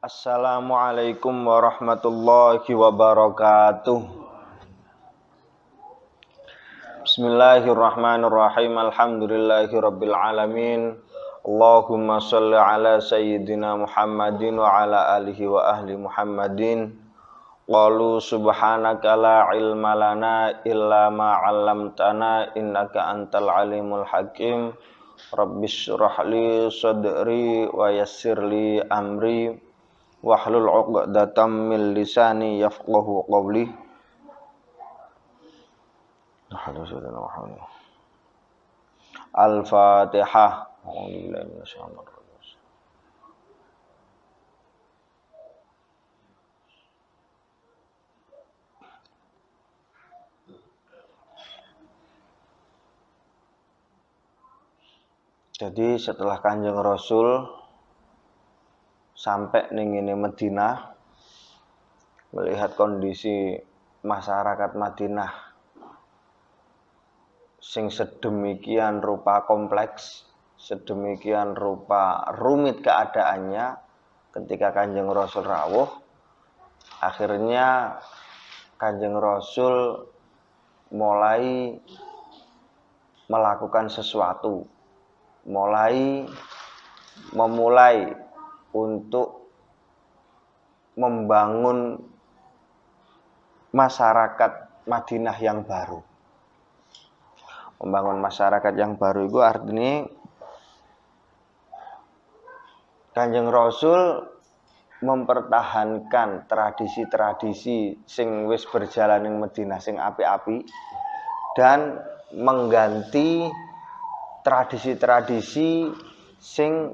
Assalamualaikum warahmatullahi wabarakatuh. Bismillahirrahmanirrahim. Alhamdulillahirabbil alamin. Allahumma shalli ala sayyidina Muhammadin wa ala alihi wa ahli Muhammadin. Qalu subhanaka la ilma lana illa ma 'allamtana innaka antal alimul hakim. Rabbis shrah li sadri wa yassir li amri wahlul 'uqdatam min lisani yafqahu qawli. Al-Fatihah. Jadi setelah Kanjeng Rasul sampai ning ngene Madinah, melihat kondisi masyarakat Madinah sing sedemikian rupa kompleks, sedemikian rupa rumit keadaannya, ketika Kanjeng Rasul rawuh, akhirnya Kanjeng Rasul mulai melakukan sesuatu, memulai untuk membangun masyarakat Madinah yang baru. Membangun masyarakat yang baru itu artinya Kanjeng Rasul mempertahankan tradisi-tradisi sing wis berjalan ing Madinah sing apik-apik dan mengganti tradisi-tradisi sing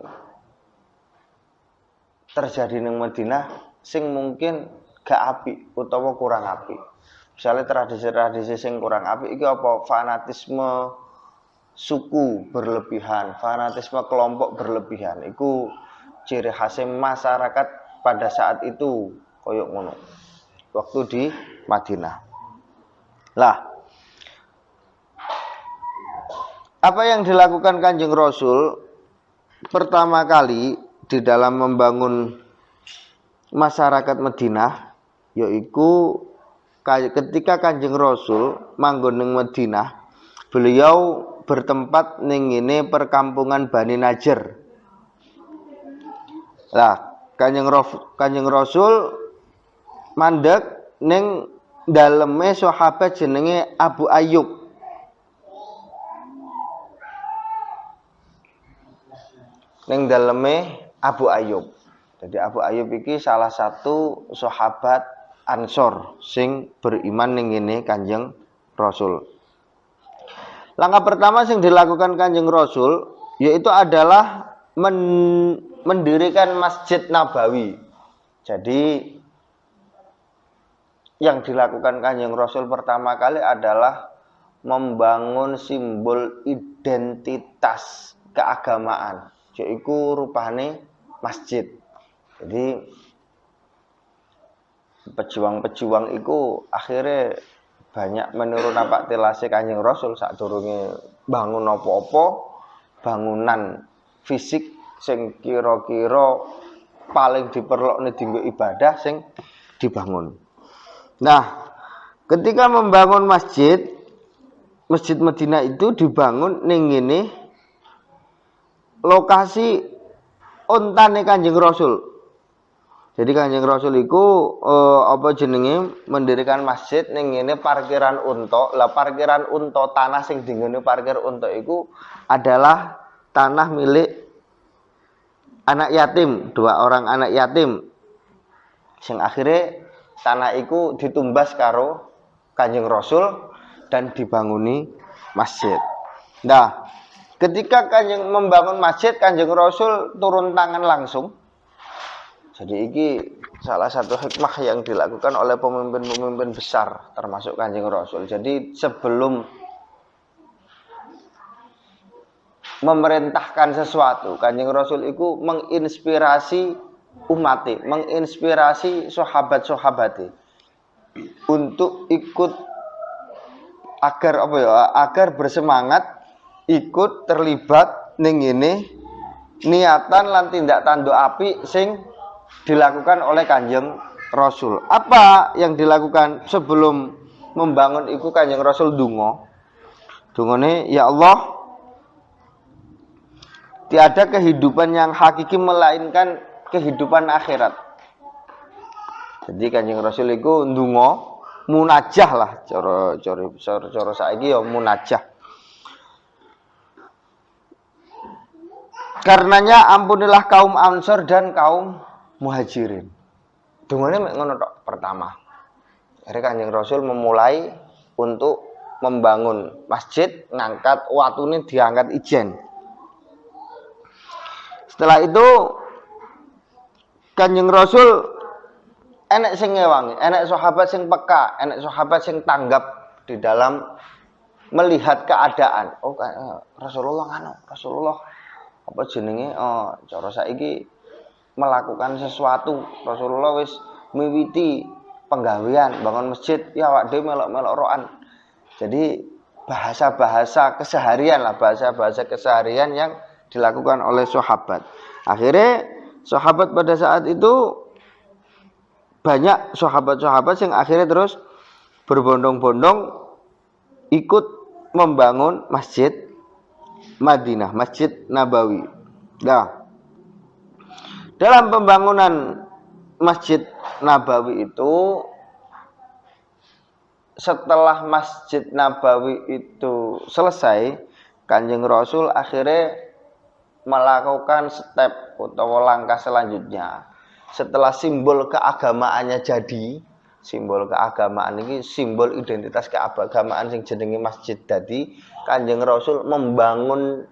terjadi ning Madinah sing mungkin gak apik utawa kurang apik. Misalnya tradisi-tradisi sing kurang apik iki apa? Fanatisme suku berlebihan, fanatisme kelompok berlebihan. Iku ciri khas masyarakat pada saat itu koyok ngono. Waktu di Madinah. Lah, apa yang dilakukan Kanjeng Rasul pertama kali di dalam membangun masyarakat Madinah, yaitu ketika Kanjeng Rasul manggon ning Madinah, beliau bertempat ning ngene perkampungan Bani Najjar. Lah, Kanjeng Rasul mandek ning daleme sahabat jenenge Abu Ayyub. Ning daleme Abu Ayyub. Jadi Abu Ayyub iki salah satu sahabat Ansor sing beriman ning ngene Kanjeng Rasul. Langkah pertama yang dilakukan Kanjeng Rasul yaitu adalah mendirikan Masjid Nabawi. Jadi yang dilakukan Kanjeng Rasul pertama kali adalah membangun simbol identitas keagamaan, yaitu rupane masjid. Jadi pejuang-pejuang itu akhirnya banyak menurun apa tilase Kanjeng Rasul sadurunge bangun apa-apa, bangunan fisik sing kira-kira paling diperlokne dienggo ibadah sing dibangun. Nah, ketika membangun Masjid Madinah itu dibangun ning ngene lokasi ontane Kanjeng Rasul. Jadi Kanjeng Rasul iku mendirikan masjid ning ngene parkiran unta. Lah parkiran unta, tanah sing dinggone parkir unta iku adalah tanah milik anak yatim, 2 orang anak yatim. Sing akhirnya tanah iku ditumbas karo Kanjeng Rasul dan dibanguni masjid. Nah, ketika Kanjeng membangun masjid, Kanjeng Rasul turun tangan langsung. Jadi ini salah satu hikmah yang dilakukan oleh pemimpin-pemimpin besar termasuk Kanjeng Rasul. Jadi sebelum memerintahkan sesuatu, Kanjeng Rasul itu menginspirasi umatnya, menginspirasi sahabat-sahabatnya untuk ikut agar bersemangat ikut terlibat ning ngene niatan lan tindak tanduk apik sing dilakukan oleh Kanjeng Rasul. Apa yang dilakukan sebelum membangun iku Kanjeng Rasul donga. Dungane, ya Allah, tiada kehidupan yang hakiki melainkan kehidupan akhirat. Jadi Kanjeng Rasul iku ndonga munajah lah cara saiki ya munajah. Karenanya ampunilah kaum Ansor dan kaum Muhajirin. Dungane mek ngono tok pertama. Akhirnya Kanjeng Rasul memulai untuk membangun masjid, ngangkat watune diangkat ijen. Setelah itu Kanjeng Rasul enek sing ngewangi, enek sahabat sing peka, enek sahabat sing tanggap di dalam melihat keadaan. Oh, Rasulullah apa jenenge? Oh, cara saiki melakukan sesuatu. Rasulullah wis miwiti penggawean bangun masjid, ya awak dhewe melok-melok rokan. Jadi bahasa-bahasa keseharian lah, bahasa-bahasa keseharian yang dilakukan oleh sahabat. Akhirnya sahabat pada saat itu banyak sahabat-sahabat yang akhirnya terus berbondong-bondong ikut membangun masjid Madinah, Masjid Nabawi. Nah, dalam pembangunan Masjid Nabawi itu, setelah Masjid Nabawi itu selesai, Kanjeng Rasul akhirnya melakukan step atau langkah selanjutnya. Setelah simbol keagamaannya jadi, simbol keagamaan ini simbol identitas keagamaan sing jenenge masjid dadi, Kanjeng Rasul membangun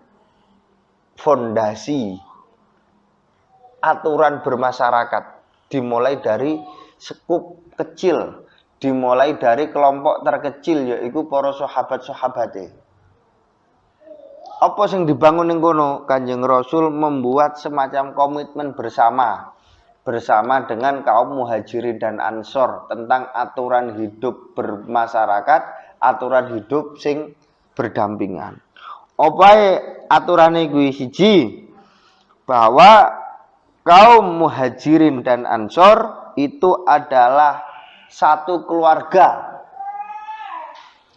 fondasi aturan bermasyarakat, dimulai dari skup kecil, dimulai dari kelompok terkecil, yaitu para sahabat-sahabate. Apa yang dibangun ning kono? Kanjeng Rasul membuat semacam komitmen bersama dengan kaum Muhajirin dan Ansor tentang aturan hidup bermasyarakat, aturan hidup sing berdampingan. Opae aturane kuwi siji, bahwa kaum Muhajirin dan Ansor itu adalah satu keluarga.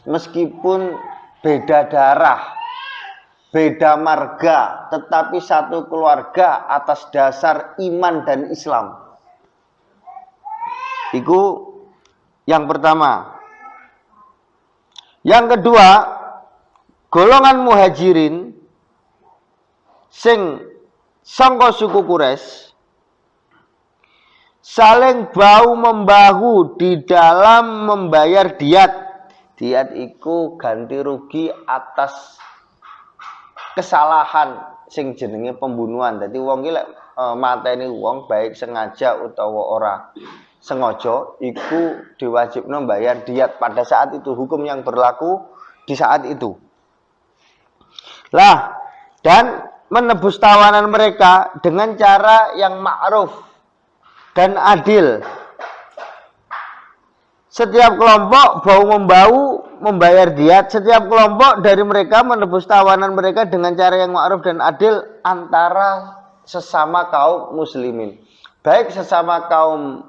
Meskipun beda darah, beda marga, tetapi satu keluarga atas dasar iman dan Islam. Itu yang pertama. Yang kedua, golongan Muhajirin sing sangka suku Quraisy saling bahu membahu di dalam membayar diat. Diat iku ganti rugi atas kesalahan sing jenenge pembunuhan. Dadi wong iki lek mateni wong baik sengaja utawa ora sengaja iku diwajibno bayar diat pada saat itu, hukum yang berlaku di saat itu. Lah, dan menebus tawanan mereka dengan cara yang ma'ruf dan adil. Setiap kelompok bahu-membahu membayar diat. Setiap kelompok dari mereka menebus tawanan mereka dengan cara yang ma'ruf dan adil antara sesama kaum muslimin. Baik sesama kaum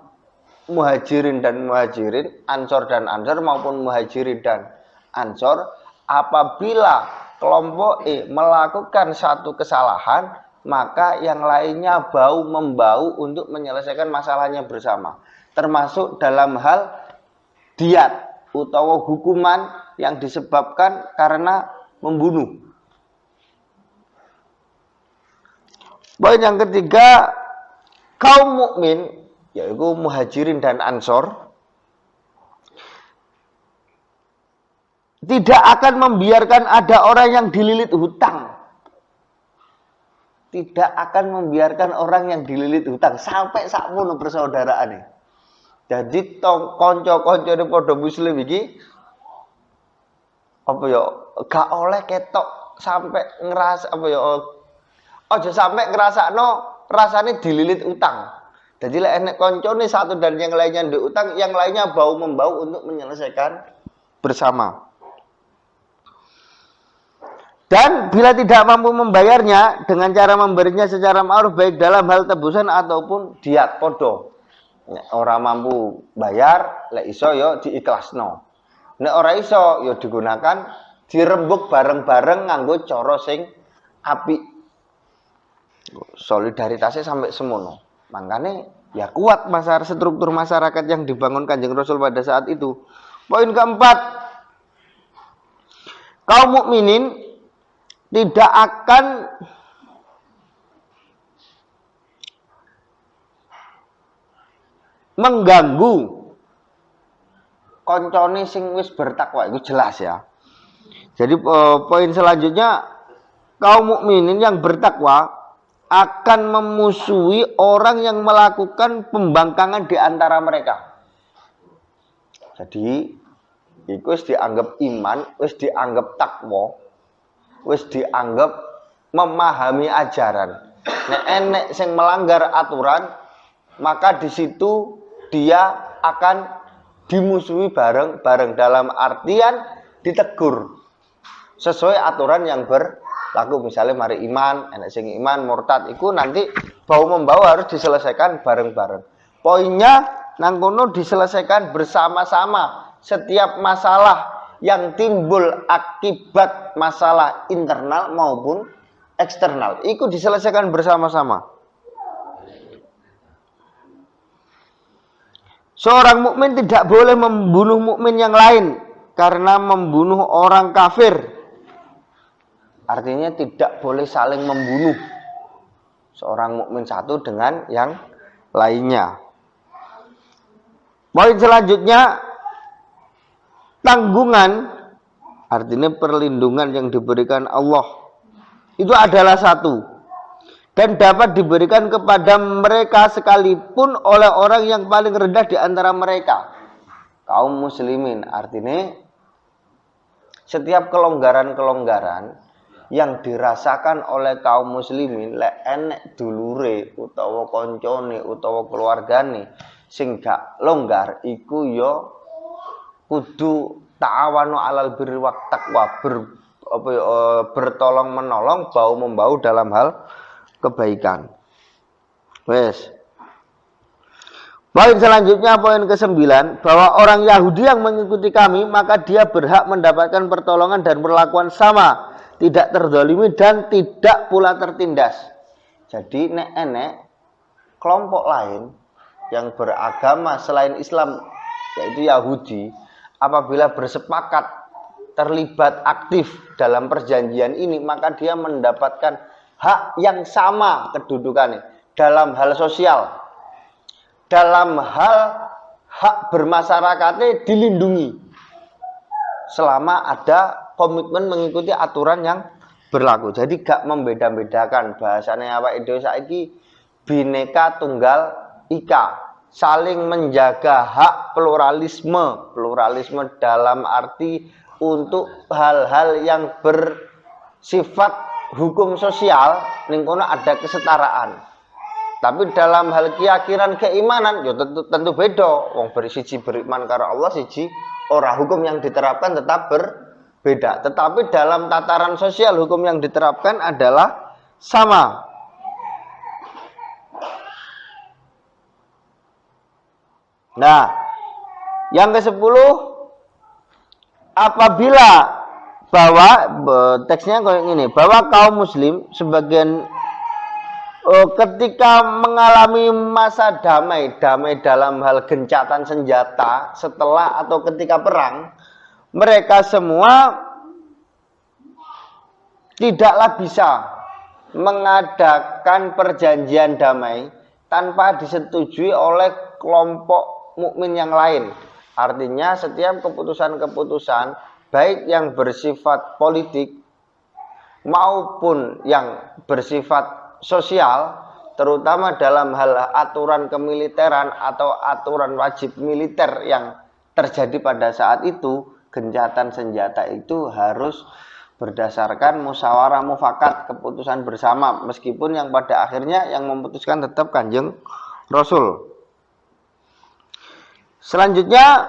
Muhajirin dan Muhajirin, Ansor dan Ansor, maupun Muhajirin dan Ansor. Apabila kelompok melakukan satu kesalahan, maka yang lainnya bahu-membahu untuk menyelesaikan masalahnya bersama. Termasuk dalam hal diat utawa hukuman yang disebabkan karena membunuh. Poin yang ketiga, kaum mukmin yaitu Muhajirin dan Ansor tidak akan membiarkan ada orang yang dililit hutang. Tidak akan membiarkan orang yang dililit hutang sampai sakmono persaudaraane. Jadi kanca-kancane padha muslim iki apa ya gak oleh ketok sampai ngerasa apa ya aja sampai ngrasakno rasane dililit utang. Jadi lek enek kancane satu dan yang lainnya ndek utang, yang lainnya bahu-membahu untuk menyelesaikan bersama. Dan bila tidak mampu membayarnya dengan cara memberinya secara ma'ruf baik dalam hal tebusan ataupun diat podo. Nek ora mampu bayar, lek iso yo diikhlasno. Nek ora iso yo digunakan dirembuk bareng-bareng nganggo cara sing apik. Solidaritasnya sampai semono. Makanya ya kuat struktur masyarakat yang dibangun Kanjeng Rasul pada saat itu. Poin keempat, kaum mukminin tidak akan mengganggu koncone sing wis bertakwa. Itu jelas ya. Jadi poin selanjutnya, kaum mukminin yang bertakwa akan memusuhi orang yang melakukan pembangkangan di antara mereka. Jadi itu wis dianggap iman, wis dianggap takwa, wis dianggap memahami ajaran. Nek enek sing melanggar aturan, maka di situ dia akan dimusuhi bareng-bareng dalam artian ditegur sesuai aturan yang berlaku. Misalnya mari iman, enek sing iman murtad, itu nanti bau membau harus diselesaikan bareng-bareng. Poinnya nang kono diselesaikan bersama-sama. Setiap masalah yang timbul akibat masalah internal maupun eksternal, itu diselesaikan bersama-sama. Seorang mukmin tidak boleh membunuh mukmin yang lain karena membunuh orang kafir. Artinya tidak boleh saling membunuh seorang mukmin satu dengan yang lainnya. Poin selanjutnya, tanggungan, artinya perlindungan yang diberikan Allah itu adalah satu dan dapat diberikan kepada mereka sekalipun oleh orang yang paling rendah di antara mereka, kaum muslimin. Artinya setiap kelonggaran-kelonggaran yang dirasakan oleh kaum muslimin, lek enek dulure utawa koncone utawa keluargane sing gak longgar, iku yo kudu ta'awanu alal birri wat taqwa, bertolong menolong, bau membau dalam hal kebaikan. Wes. Poin selanjutnya, poin ke-9, bahwa orang Yahudi yang mengikuti kami, maka dia berhak mendapatkan pertolongan dan perlakuan sama, tidak terzalimi dan tidak pula tertindas. Jadi nek enek kelompok lain yang beragama selain Islam, yaitu Yahudi, apabila bersepakat terlibat aktif dalam perjanjian ini, maka dia mendapatkan hak yang sama kedudukannya dalam hal sosial, dalam hal hak bermasyarakatnya dilindungi selama ada komitmen mengikuti aturan yang berlaku. Jadi gak membeda-bedakan, bahasanya apa itu saiki bineka tunggal ika, saling menjaga hak pluralisme dalam arti untuk hal-hal yang bersifat hukum sosial, ning kono ada kesetaraan. Tapi dalam hal keyakinan keimanan, ya tentu beda. Wong siji beriman karo Allah, siji ora, hukum yang diterapkan tetap berbeda. Tetapi dalam tataran sosial hukum yang diterapkan adalah sama. Nah, yang ke-10, apabila bahwa teksnya kayak gini, bahwa kaum muslim sebagian ketika mengalami masa damai dalam hal gencatan senjata setelah atau ketika perang, mereka semua tidaklah bisa mengadakan perjanjian damai tanpa disetujui oleh kelompok mukmin yang lain. Artinya setiap keputusan-keputusan baik yang bersifat politik maupun yang bersifat sosial, terutama dalam hal aturan kemiliteran atau aturan wajib militer yang terjadi pada saat itu, gencatan senjata itu harus berdasarkan musyawarah mufakat, keputusan bersama, meskipun yang pada akhirnya yang memutuskan tetap Kanjeng Rasul. Selanjutnya,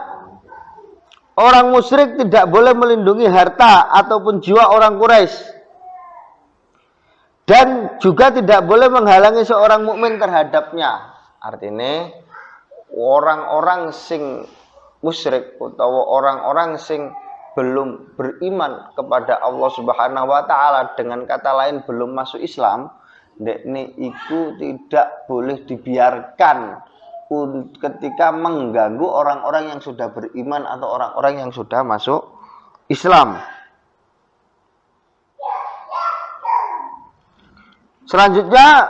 orang musyrik tidak boleh melindungi harta ataupun jiwa orang Quraisy Dan juga tidak boleh menghalangi seorang mukmin terhadapnya. Artinya orang-orang sing musyrik atau orang-orang sing belum beriman kepada Allah Subhanahu wa taala, dengan kata lain belum masuk Islam, ini itu tidak boleh dibiarkan ketika mengganggu orang-orang yang sudah beriman atau orang-orang yang sudah masuk Islam. Selanjutnya,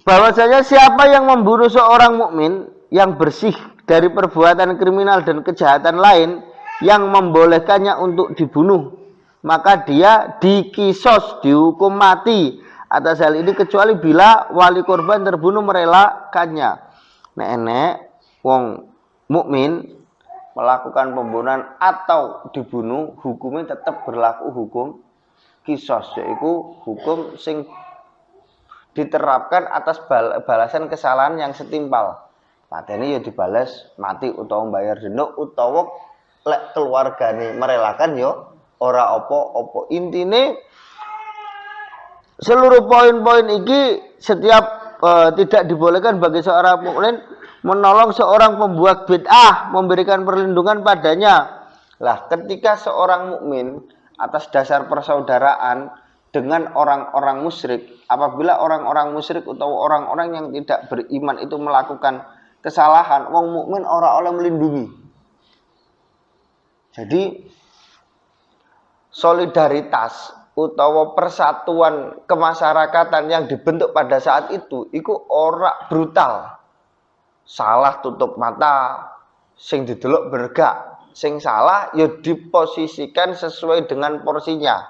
bahwasanya siapa yang membunuh seorang mukmin yang bersih dari perbuatan kriminal dan kejahatan lain yang membolehkannya untuk dibunuh, maka dia dikisos, dihukum mati atas hal ini, kecuali bila wali korban terbunuh merelakannya. Nek wong mukmin melakukan pembunuhan atau dibunuh, hukumnya tetap berlaku hukum kisos, yaitu hukum sing diterapkan atas balasan kesalahan yang setimpal. Mateni ya dibalas mati utawa bayar denda, utawa lek keluargane merelakan ya ora apa-apa. Intine seluruh poin-poin iki setiap tidak dibolehkan bagi seorang mukmin menolong seorang pembuat bid'ah, memberikan perlindungan padanya. Lah, ketika seorang mukmin atas dasar persaudaraan dengan orang-orang musyrik, apabila orang-orang musyrik atau orang-orang yang tidak beriman itu melakukan kesalahan, wong mukmin ora oleh melindungi. Jadi solidaritas utawa persatuan kemasyarakatan yang dibentuk pada saat itu ora brutal. Salah tutup mata, sing didelok bergak. Sing salah ya diposisikan sesuai dengan porsinya.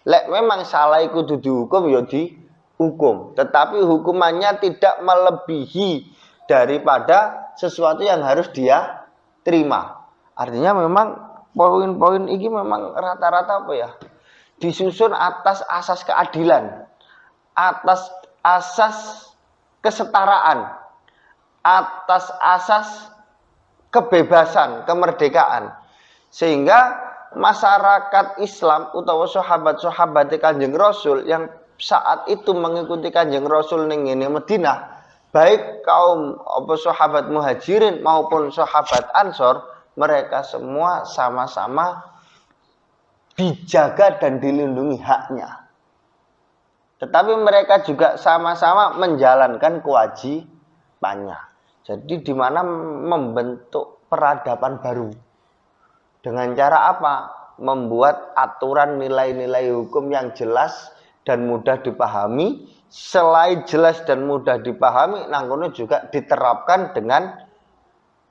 Lek memang salah iku kudu dihukum ya dihukum, tetapi hukumannya tidak melebihi daripada sesuatu yang harus dia terima. Artinya memang poin-poin ini memang rata-rata apa ya? Disusun atas asas keadilan, atas asas kesetaraan, atas asas kebebasan, kemerdekaan, sehingga masyarakat Islam utawa sahabat-sahabat Kanjeng Rasul yang saat itu mengikuti Kanjeng Rasul ning ngene Madinah, baik kaum sahabat Muhajirin maupun sahabat Ansor, mereka semua sama-sama dijaga dan dilindungi haknya. Tetapi mereka juga sama-sama menjalankan kewajibannya. Jadi di mana membentuk peradaban baru. Dengan cara apa? Membuat aturan nilai-nilai hukum yang jelas dan mudah dipahami. Selain jelas dan mudah dipahami, nangkono juga diterapkan dengan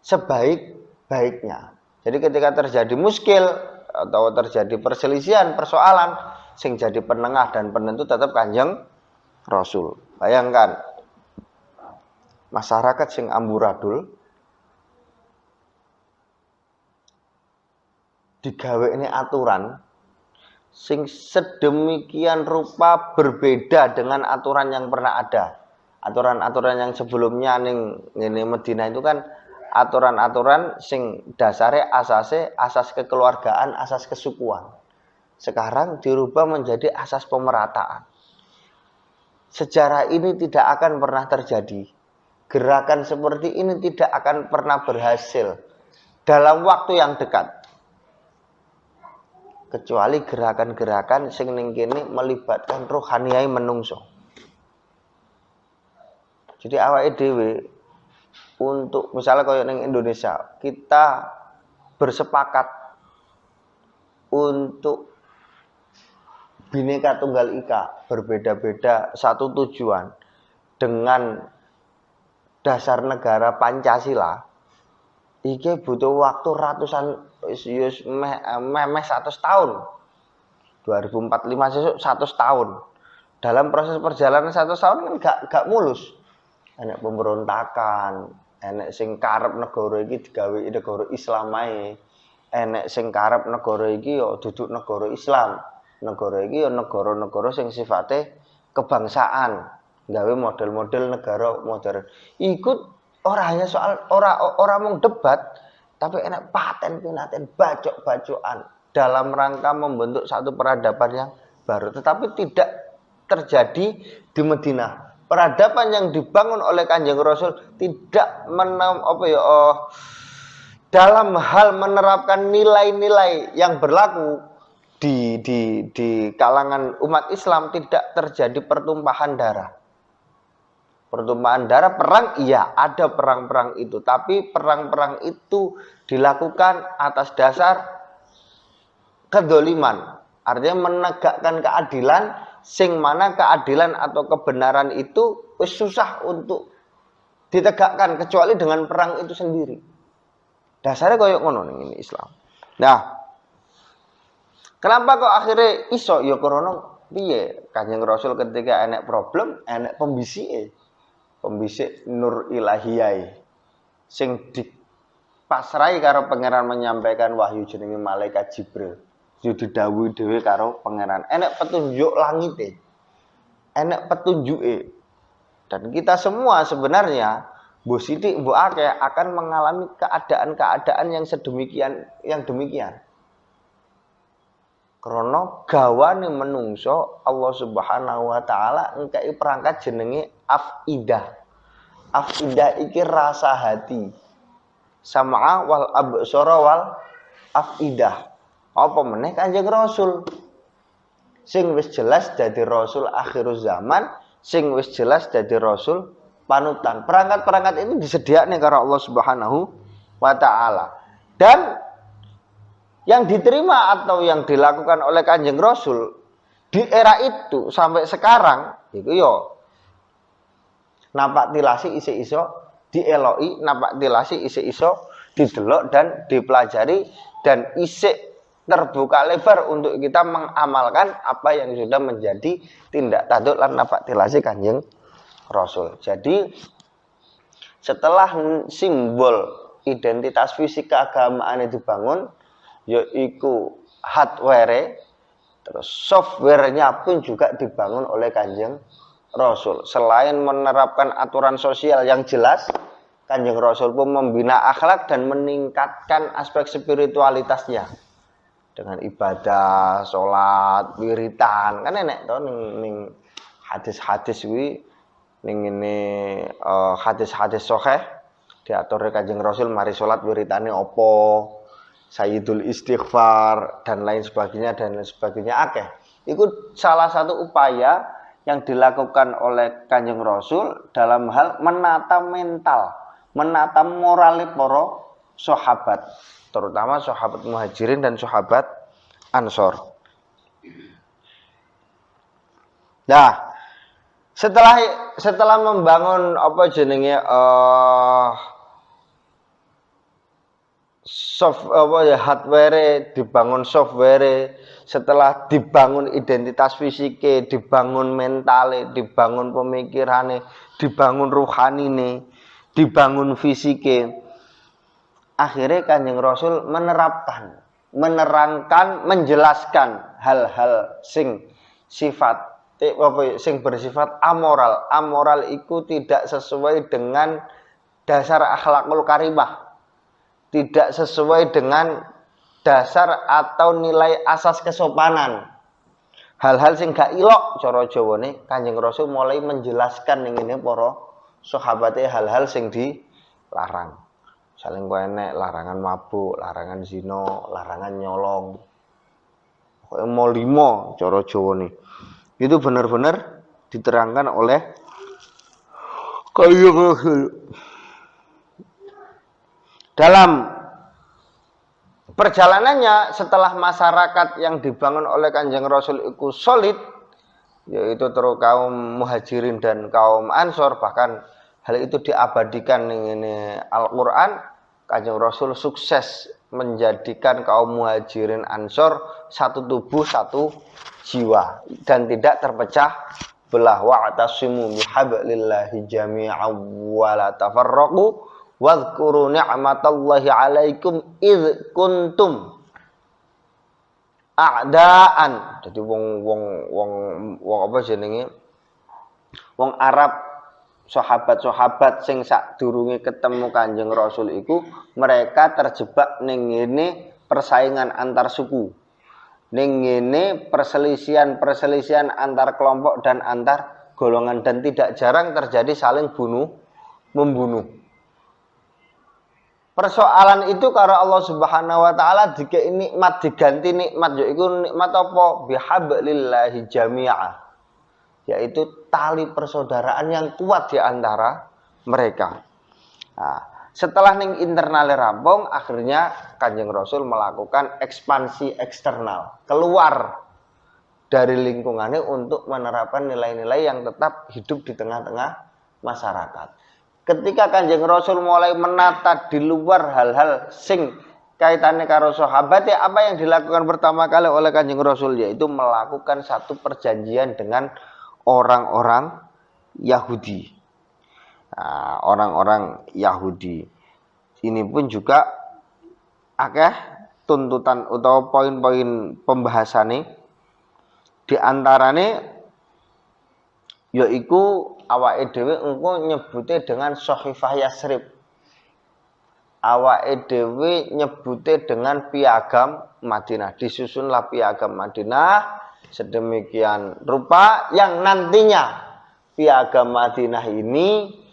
sebaik-baiknya. Jadi ketika terjadi muskil atau terjadi perselisihan, persoalan, sing jadi penengah dan penentu tetap Kanjeng Rasul. Bayangkan masyarakat sing amburadul digawe ini aturan sing sedemikian rupa berbeda dengan aturan yang pernah ada. Aturan-aturan yang sebelumnya ning ngene Madinah itu kan aturan-aturan sing dasare asas kekeluargaan, asas kesukuan. Sekarang dirubah menjadi asas pemerataan. Sejarah ini tidak akan pernah terjadi. Gerakan seperti ini tidak akan pernah berhasil dalam waktu yang dekat. Kecuali gerakan-gerakan sing ning kene melibatkan rohaniyai menungso. Jadi awake dhewe untuk misalnya kaya ning Indonesia, kita bersepakat untuk Bhinneka Tunggal Ika, berbeda-beda satu tujuan dengan dasar negara Pancasila, iki butuh waktu ratusan meh 100 tahun. 2045 sesuk 100 tahun. Dalam proses perjalanan 100 tahun kan gak mulus. Enek pemberontakan, enek sing karep negara iki digawe negara Islam ae. Enek sing karep negara iki ya duduk negara Islam. Negara iki ya negara-negara sing sifate kebangsaan, gawe model-model negara modern. Ikut ora hanya soal ora mung debat, tapi paten pinaten bacok-bacokan dalam rangka membentuk satu peradaban yang baru, tetapi tidak terjadi di Madinah. Peradaban yang dibangun oleh Kanjeng Rasul tidak dalam hal menerapkan nilai-nilai yang berlaku di kalangan umat Islam, tidak terjadi pertumpahan darah. Pertumpahan darah, perang, iya ada perang-perang itu, tapi perang-perang itu dilakukan atas dasar kedzaliman, artinya menegakkan keadilan, sing mana keadilan atau kebenaran itu susah untuk ditegakkan kecuali dengan perang itu sendiri. Dasarnya koyo ngono ning ini Islam. Nah, kenapa kok akhirnya iso ya krana piye? Kanjeng Rasul ketika enek problem, enek pembisike. Pembisik nur ilahiyai sing dipasrai karo pangeran menyampaikan wahyu jenenge malaikat Jibril. Yo didhawuhi dhewe karo pangeran. Enek petunjuk langite. Enek petunjuke. Dan kita semua sebenarnya mbok sithik mbok akeh akan mengalami keadaan-keadaan yang demikian. Krana gawane menungso Allah Subhanahu wa taala engkei perangkat jenenge afidah. Afidah iki rasa hati. Sam'a wal absara wal afidah. Apa meneh Kanjeng Rasul? Sing wis jelas dadi rasul akhiruz zaman, sing wis jelas dadi rasul panutan. Perangkat-perangkat ini disediakne karo Allah Subhanahu wa taala. Dan yang diterima atau yang dilakukan oleh Kanjeng Rasul di era itu sampai sekarang itu yo napak tilasi isi iso dieloki, napak tilasi isi iso didelok dan dipelajari, dan isi terbuka lebar untuk kita mengamalkan apa yang sudah menjadi tindak tanduk lan napak tilasi Kanjeng Rasul. Jadi setelah simbol identitas fisik keagamaan itu dibangun, yaitu hardware, terus softwarenya pun juga dibangun oleh Kanjeng Rasul. Selain menerapkan aturan sosial yang jelas, Kanjeng Rasul pun membina akhlak dan meningkatkan aspek spiritualitasnya dengan ibadah, sholat, wiritan. Kan enek to ning hadis-hadis kuwi, ning ngene hadis-hadis sahih diatur Kanjeng Rasul mari sholat wiritane apa, Sayyidul Istighfar dan lain sebagainya akeh. Itu salah satu upaya yang dilakukan oleh Kanjeng Rasul dalam hal menata mental, menata moral para sahabat, terutama sahabat Muhajirin dan sahabat Ansor. Nah, setelah membangun apa jenenge hardware, dibangun software, setelah dibangun identitas fisike, dibangun mentale, dibangun pemikirane, dibangun ruhanine, dibangun fisike. Akhirnya Kanjeng Rasul menerangkan, menjelaskan hal-hal sing bersifat amoral. Amoral itu tidak sesuai dengan dasar akhlakul karimah. Tidak sesuai dengan dasar atau nilai asas kesopanan. Hal-hal sing gak ilok cara Jawane, Kanjeng Rasul mulai menjelaskan ning ngene para sahabate hal-hal sing dilarang. Saling enek larangan mabuk, larangan zina, larangan nyolong. Pokoke mau 5 cara Jawane. Itu benar-benar diterangkan oleh Kanjeng Rasul. Dalam perjalanannya setelah masyarakat yang dibangun oleh Kanjeng Rasul itu solid, yaitu terus kaum Muhajirin dan kaum Ansor, bahkan hal itu diabadikan ini Al-Quran. Kanjeng Rasul sukses menjadikan kaum Muhajirin Ansor satu tubuh, satu jiwa, dan tidak terpecah belah. Wa'tasimu bihablillahi jami'an wa la tafarraqu wadhkuru ni'matallahi 'alaikum idz kuntum a'daan. Jadi wong apa jenenge? Wong Arab, sahabat-sahabat sing sadurunge ketemu Kanjeng Rasul iku, mereka terjebak ning ngene persaingan antar suku, Ning ngene perselisihan antar kelompok dan antar golongan dan tidak jarang terjadi saling membunuh. Persoalan itu karo Allah Subhanahu wa taala dikei nikmat diganti nikmat yaiku nikmat apa? Bihablillahi jami'a. Yaitu tali persaudaraan yang kuat di antara mereka. Nah, setelah ning internal rampung, akhirnya Kanjeng Rasul melakukan ekspansi eksternal, keluar dari lingkungannya untuk menerapkan nilai-nilai yang tetap hidup di tengah-tengah masyarakat. Ketika Kanjeng Rasul mulai menata di luar hal-hal sing kaitannya karo sahabat, ya apa yang dilakukan pertama kali oleh Kanjeng Rasul yaitu melakukan satu perjanjian dengan orang-orang Yahudi. Nah, orang-orang Yahudi ini pun juga akeh tuntutan atau poin-poin pembahasannya di antarane yaiku awake dhewe engko nyebute dengan Shahifah Yasrib. Awake dhewe nyebute dengan Piagam Madinah. Disusunlah Piagam Madinah sedemikian rupa yang nantinya Piagam Madinah ini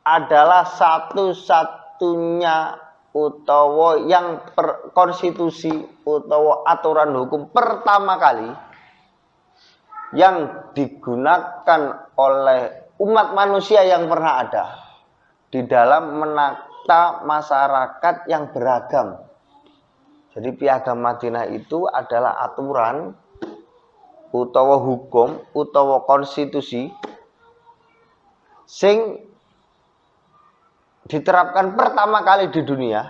adalah satu-satunya utawa yang konstitusi utawa aturan hukum pertama kali yang digunakan oleh umat manusia yang pernah ada di dalam menata masyarakat yang beragam. Jadi Piagam Madinah itu adalah aturan utawa hukum utawa konstitusi sing diterapkan pertama kali di dunia,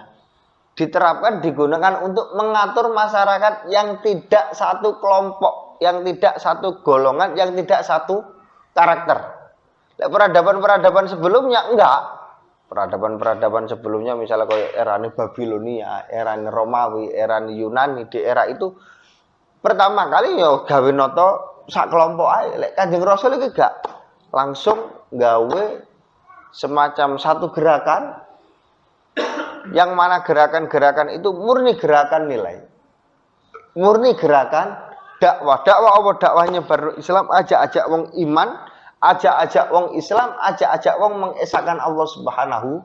diterapkan digunakan untuk mengatur masyarakat yang tidak satu kelompok, yang tidak satu golongan, yang tidak satu karakter. Peradaban-peradaban sebelumnya enggak. Peradaban-peradaban sebelumnya misalnya kayak era Babilonia, era Romawi, era Yunani, di era itu pertama kali ya gawe noto sak kelompok ae. Lek Kanjeng Rasul iki gak langsung gawe semacam satu gerakan yang mana gerakan-gerakan itu murni gerakan nilai, murni gerakan dakwah apa dakwahnya baru Islam, ajak-ajak wong iman, ajak-ajak wong Islam, ajak-ajak wong mengesahkan Allah Subhanahu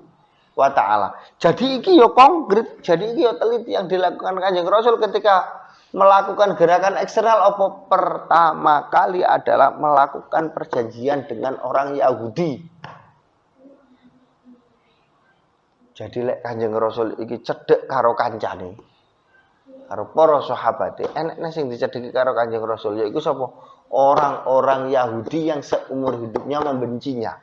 wa taala. Jadi iki yo konkret, jadi iki yo teliti yang dilakukan Kanjeng Rasul ketika melakukan gerakan eksternal apa pertama kali adalah melakukan perjanjian dengan orang Yahudi. Jadi lek Kanjeng Rasul iki cedhek karo kancane, karo para sahabate, enekne sing dicedheki karo Kanjeng Rasul yaiku sapa? Orang-orang Yahudi yang seumur hidupnya membencinya.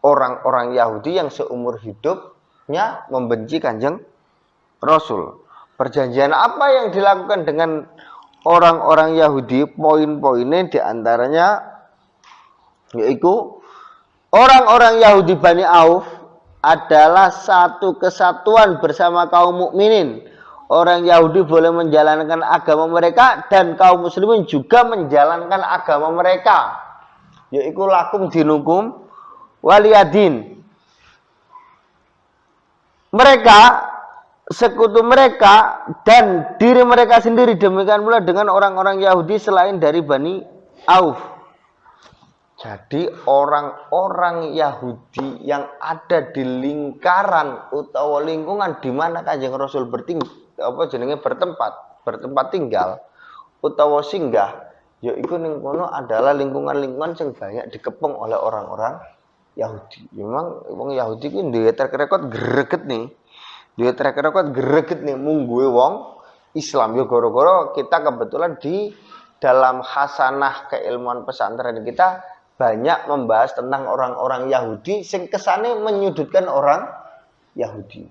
Orang-orang Yahudi yang seumur hidupnya membenci Kanjeng Rasul. Perjanjian apa yang dilakukan dengan orang-orang Yahudi? Poin-poinnya diantaranya yaitu orang-orang Yahudi Bani Auf adalah satu kesatuan bersama kaum mukminin. Orang Yahudi boleh menjalankan agama mereka dan kaum muslimin juga menjalankan agama mereka. Yaitu lakum dinukum waliyadin. Mereka, sekutu mereka dan diri mereka sendiri demikian pula dengan orang-orang Yahudi selain dari Bani Auf. Jadi orang-orang Yahudi yang ada di lingkaran utawa lingkungan di mana Kanjeng Rasul bertempat tinggal utawa singgah, yaiku ning kono adalah lingkungan-lingkungan yang banyak dikepung oleh orang-orang Yahudi. Memang wong Yahudi ku duwe track record greget nih. Duwe track record greget nih mungguhe wong Islam yo gara-gara kita kebetulan di dalam khasanah keilmuan pesantren kita banyak membahas tentang orang-orang Yahudi sing kesane menyudutkan orang Yahudi.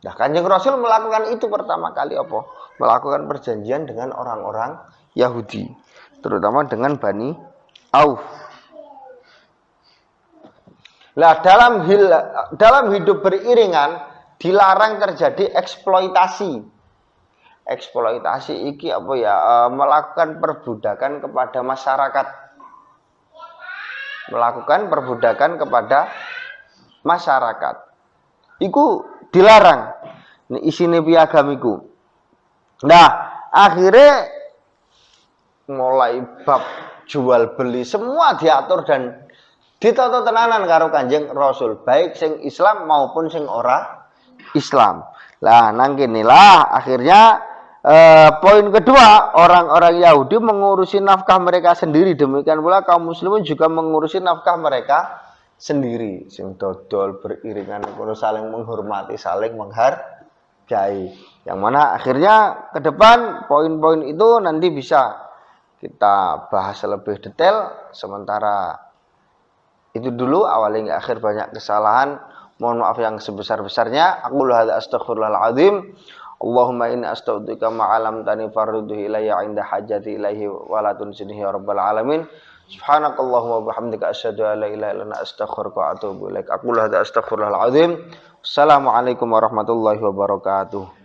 Nah, Kanjeng Rasul melakukan itu pertama kali apa? Melakukan perjanjian dengan orang-orang Yahudi, terutama dengan Bani Auf. Nah, dalam hidup beriringan dilarang terjadi eksploitasi. Eksploitasi iki apa ya? Melakukan perbudakan kepada masyarakat. Melakukan perbudakan kepada masyarakat. Iku dilarang. Ini isine piagam iku. Nah, akhirnya mulai bab jual beli semua diatur dan ditata tenanan karo Kanjeng Rasul, baik sing Islam maupun sing ora Islam. Lah nang kene lah akhirnya poin kedua, orang-orang Yahudi mengurusi nafkah mereka sendiri, demikian pula kaum muslimin juga mengurusi nafkah mereka sendiri, sing dodol beriringan kulo saling menghormati, saling menghargai. Yang mana akhirnya ke depan poin-poin itu nanti bisa kita bahas lebih detail. Sementara itu dulu, awalnya nggak akhir banyak kesalahan. Mohon maaf yang sebesar-besarnya. Aku hadza astaghfirullahaladzim. Allahumma inni astaghfiruka ma'alam tani farduhu ilayya inda hajati ilaihi walatun sinihi ya rabbal alamin. Subhanakallahumma bihamdika asyhadu an la ilaha illa anta astaghfiruka wa atubu ilaik. Aku hadza astaghfirullahaladzim. Assalamualaikum warahmatullahi wabarakatuh.